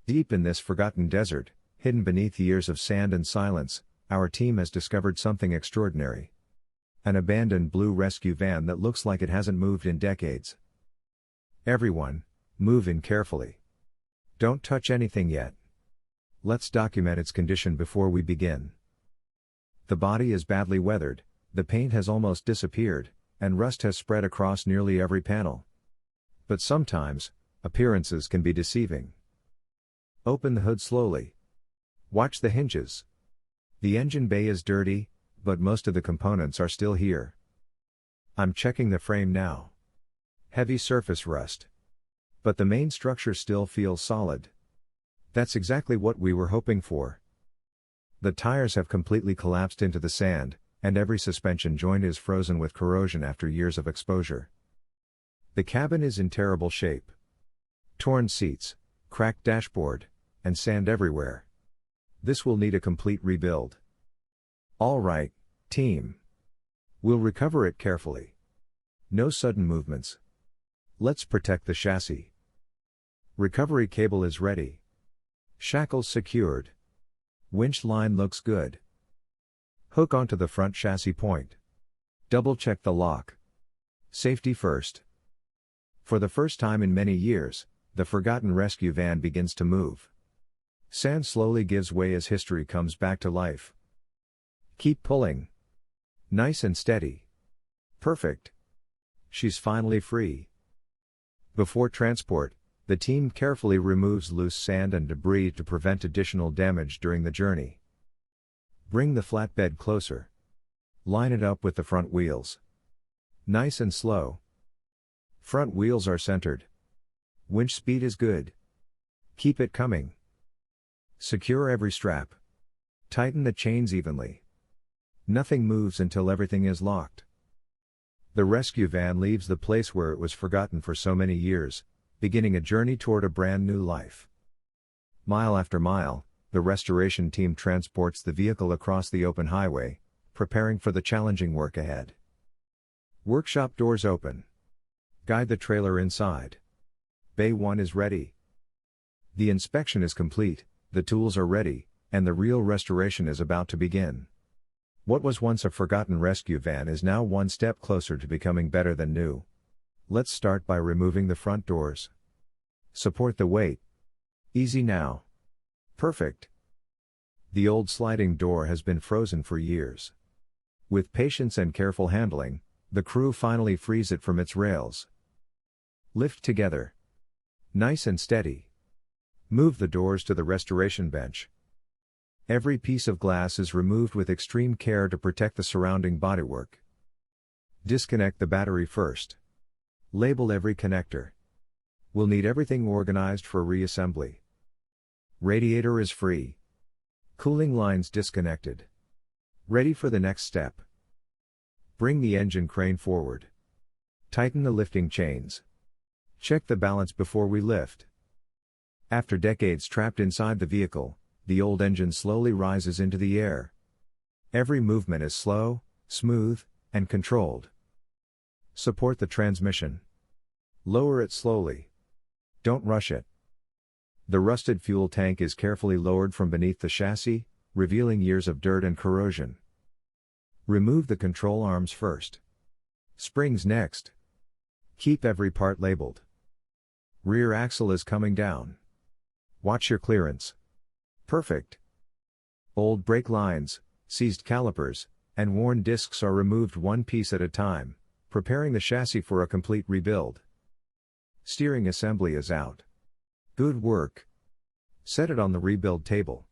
Deep in this forgotten desert, hidden beneath years of sand and silence, our team has discovered something extraordinary. An abandoned blue rescue van that looks like it hasn't moved in decades. Everyone, move in carefully. Don't touch anything yet. Let's document its condition before we begin. The body is badly weathered, the paint has almost disappeared, and rust has spread across nearly every panel. But sometimes, appearances can be deceiving. Open the hood slowly. Watch the hinges. The engine bay is dirty, but most of the components are still here. I'm checking the frame now. Heavy surface rust. But the main structure still feels solid. That's exactly what we were hoping for. The tires have completely collapsed into the sand, and every suspension joint is frozen with corrosion after years of exposure. The cabin is in terrible shape. Torn seats, cracked dashboard, and sand everywhere. This will need a complete rebuild. All right, team. We'll recover it carefully. No sudden movements. Let's protect the chassis. Recovery cable is ready. Shackles secured. Winch line looks good. Hook onto the front chassis point. Double check the lock. Safety first. For the first time in many years, the forgotten rescue van begins to move. Sand slowly gives way as history comes back to life. Keep pulling. Nice and steady. Perfect. She's finally free. Before transport, the team carefully removes loose sand and debris to prevent additional damage during the journey. Bring the flatbed closer. Line it up with the front wheels. Nice and slow. Front wheels are centered. Winch speed is good. Keep it coming. Secure every strap. Tighten the chains evenly. Nothing moves until everything is locked. The rescue van leaves the place where it was forgotten for so many years, beginning a journey toward a brand new life. Mile after mile, the restoration team transports the vehicle across the open highway, preparing for the challenging work ahead. Workshop doors open. Guide the trailer inside. Bay 1 is ready. The inspection is complete, the tools are ready, and the real restoration is about to begin. What was once a forgotten rescue van is now one step closer to becoming better than new. Let's start by removing the front doors. Support the weight. Easy now. Perfect. The old sliding door has been frozen for years. With patience and careful handling, the crew finally frees it from its rails. Lift together. Nice and steady. Move the doors to the restoration bench. Every piece of glass is removed with extreme care to protect the surrounding bodywork. Disconnect the battery first. Label every connector. We'll need everything organized for reassembly. Radiator is free. Cooling lines disconnected. Ready for the next step. Bring the engine crane forward. Tighten the lifting chains. Check the balance before we lift. After decades trapped inside the vehicle, the old engine slowly rises into the air. Every movement is slow, smooth, and controlled. Support the transmission. Lower it slowly. Don't rush it. The rusted fuel tank is carefully lowered from beneath the chassis, revealing years of dirt and corrosion. Remove the control arms first. Springs next. Keep every part labeled. Rear axle is coming down. Watch your clearance. Perfect. Old brake lines, seized calipers, and worn discs are removed one piece at a time, preparing the chassis for a complete rebuild. Steering assembly is out. Good work. Set it on the rebuild table.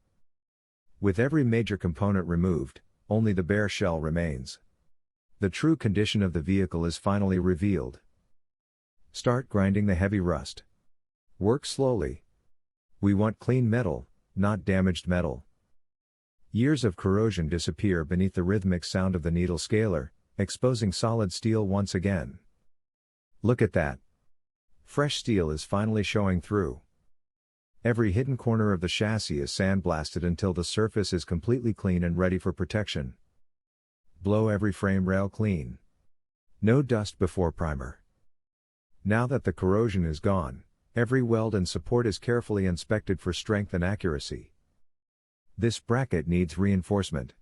With every major component removed, only the bare shell remains. The true condition of the vehicle is finally revealed. Start grinding the heavy rust. Work slowly. We want clean metal, not damaged metal. Years of corrosion disappear beneath the rhythmic sound of the needle scaler, exposing solid steel once again. Look at that. Fresh steel is finally showing through. Every hidden corner of the chassis is sandblasted until the surface is completely clean and ready for protection. Blow every frame rail clean. No dust before primer. Now that the corrosion is gone, Every weld and support is carefully inspected for strength and accuracy. This bracket needs reinforcement.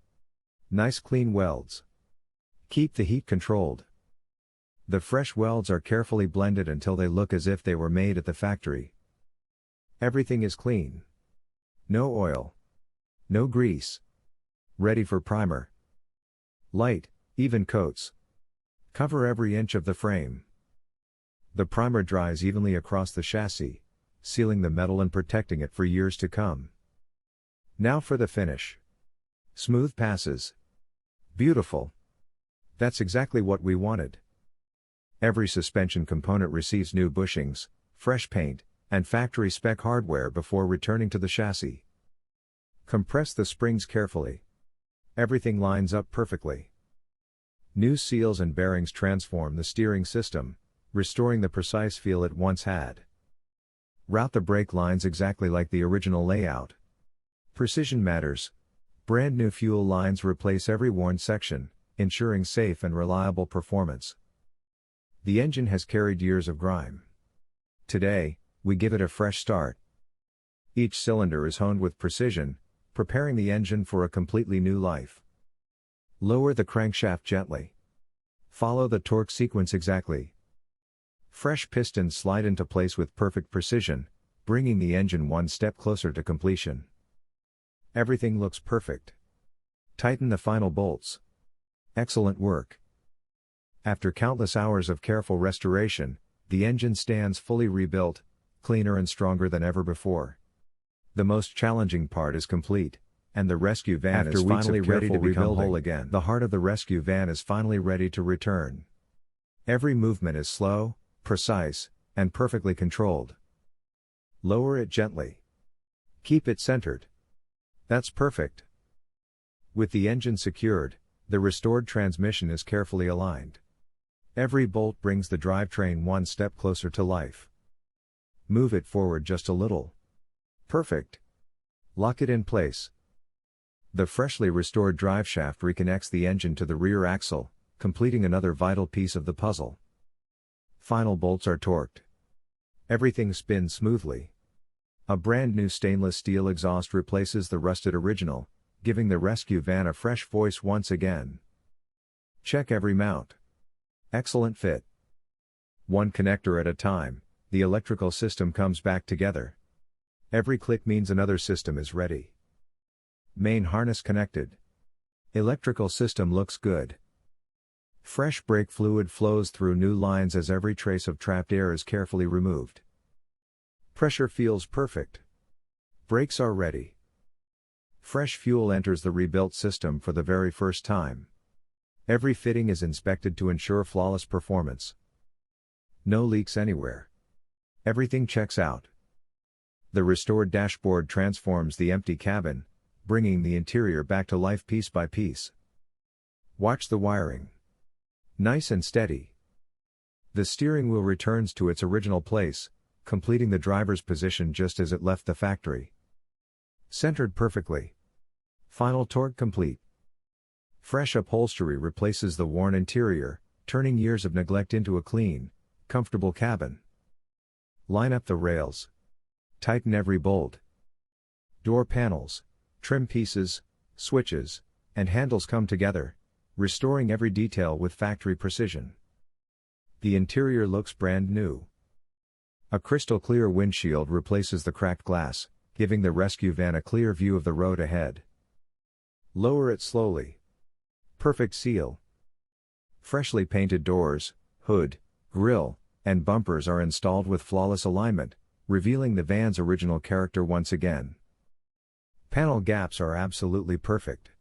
Nice clean welds. Keep the heat controlled. The fresh welds are carefully blended until they look as if they were made at the factory. Everything is clean. No oil. No grease. Ready for primer. Light, even coats. Cover every inch of the frame. The primer dries evenly across the chassis, sealing the metal and protecting it for years to come. Now for the finish. Smooth passes. Beautiful. That's exactly what we wanted. Every suspension component receives new bushings, fresh paint, and factory spec hardware before returning to the chassis. Compress the springs carefully. Everything lines up perfectly. New seals and bearings transform the steering system, restoring the precise feel it once had. Route the brake lines exactly like the original layout. Precision matters. Brand new fuel lines replace every worn section, ensuring safe and reliable performance. The engine has carried years of grime. Today, we give it a fresh start. Each cylinder is honed with precision, preparing the engine for a completely new life. Lower the crankshaft gently. Follow the torque sequence exactly. Fresh pistons slide into place with perfect precision, bringing the engine one step closer to completion. Everything looks perfect. Tighten the final bolts. Excellent work. After countless hours of careful restoration, the engine stands fully rebuilt, cleaner and stronger than ever before. The most challenging part is complete, and the rescue van is finally ready to become whole again. The heart of the rescue van is finally ready to return. Every movement is slow, precise, and perfectly controlled. Lower it gently. Keep it centered. That's perfect. With the engine secured, the restored transmission is carefully aligned. Every bolt brings the drivetrain one step closer to life. Move it forward just a little. Perfect. Lock it in place. The freshly restored driveshaft reconnects the engine to the rear axle, completing another vital piece of the puzzle. Final bolts are torqued. Everything spins smoothly. A brand new stainless steel exhaust replaces the rusted original, giving the rescue van a fresh voice once again. Check every mount. Excellent fit. One connector at a time, the electrical system comes back together. Every click means another system is ready. Main harness connected. Electrical system looks good. Fresh brake fluid flows through new lines as every trace of trapped air is carefully removed. Pressure feels perfect. Brakes are ready. Fresh fuel enters the rebuilt system for the very first time. Every fitting is inspected to ensure flawless performance. No leaks anywhere. Everything checks out. The restored dashboard transforms the empty cabin, bringing the interior back to life piece by piece. Watch the wiring. Nice and steady. The steering wheel returns to its original place, completing the driver's position just as it left the factory. Centered perfectly. Final torque complete. Fresh upholstery replaces the worn interior, turning years of neglect into a clean, comfortable cabin. Line up the rails. Tighten every bolt. Door panels, trim pieces, switches, and handles come together, restoring every detail with factory precision. The interior looks brand new. A crystal clear windshield replaces the cracked glass, giving the rescue van a clear view of the road ahead. Lower it slowly. Perfect seal. Freshly painted doors, hood, grille, and bumpers are installed with flawless alignment, revealing the van's original character once again. Panel gaps are absolutely perfect.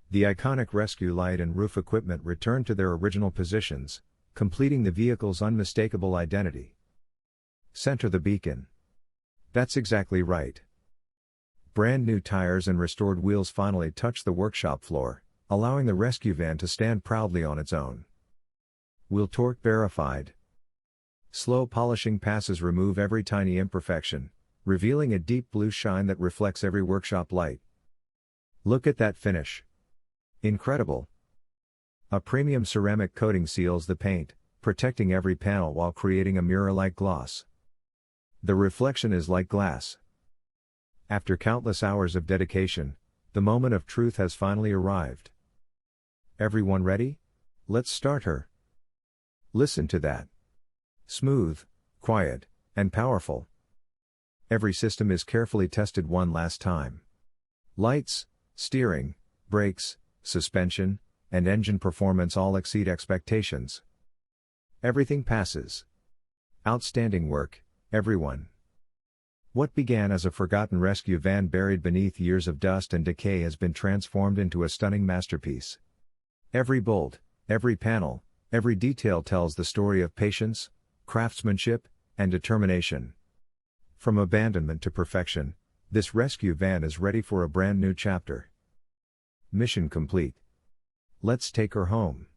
The iconic rescue light and roof equipment return to their original positions, completing the vehicle's unmistakable identity. Center the beacon. That's exactly right. Brand new tires and restored wheels finally touch the workshop floor, allowing the rescue van to stand proudly on its own. Wheel torque verified. Slow polishing passes remove every tiny imperfection, revealing a deep blue shine that reflects every workshop light. Look at that finish. Incredible. A premium ceramic coating seals the paint, protecting every panel while creating a mirror-like gloss. The reflection is like glass. After countless hours of dedication, the moment of truth has finally arrived. Everyone ready? Let's start her. Listen to that. Smooth, quiet, and powerful. Every system is carefully tested one last time. Lights, steering, brakes, suspension, and engine performance all exceed expectations. Everything passes. Outstanding work, everyone. What began as a forgotten rescue van buried beneath years of dust and decay has been transformed into a stunning masterpiece. Every bolt, every panel, every detail tells the story of patience, craftsmanship, and determination. From abandonment to perfection, this rescue van is ready for a brand new chapter. Mission complete. Let's take her home.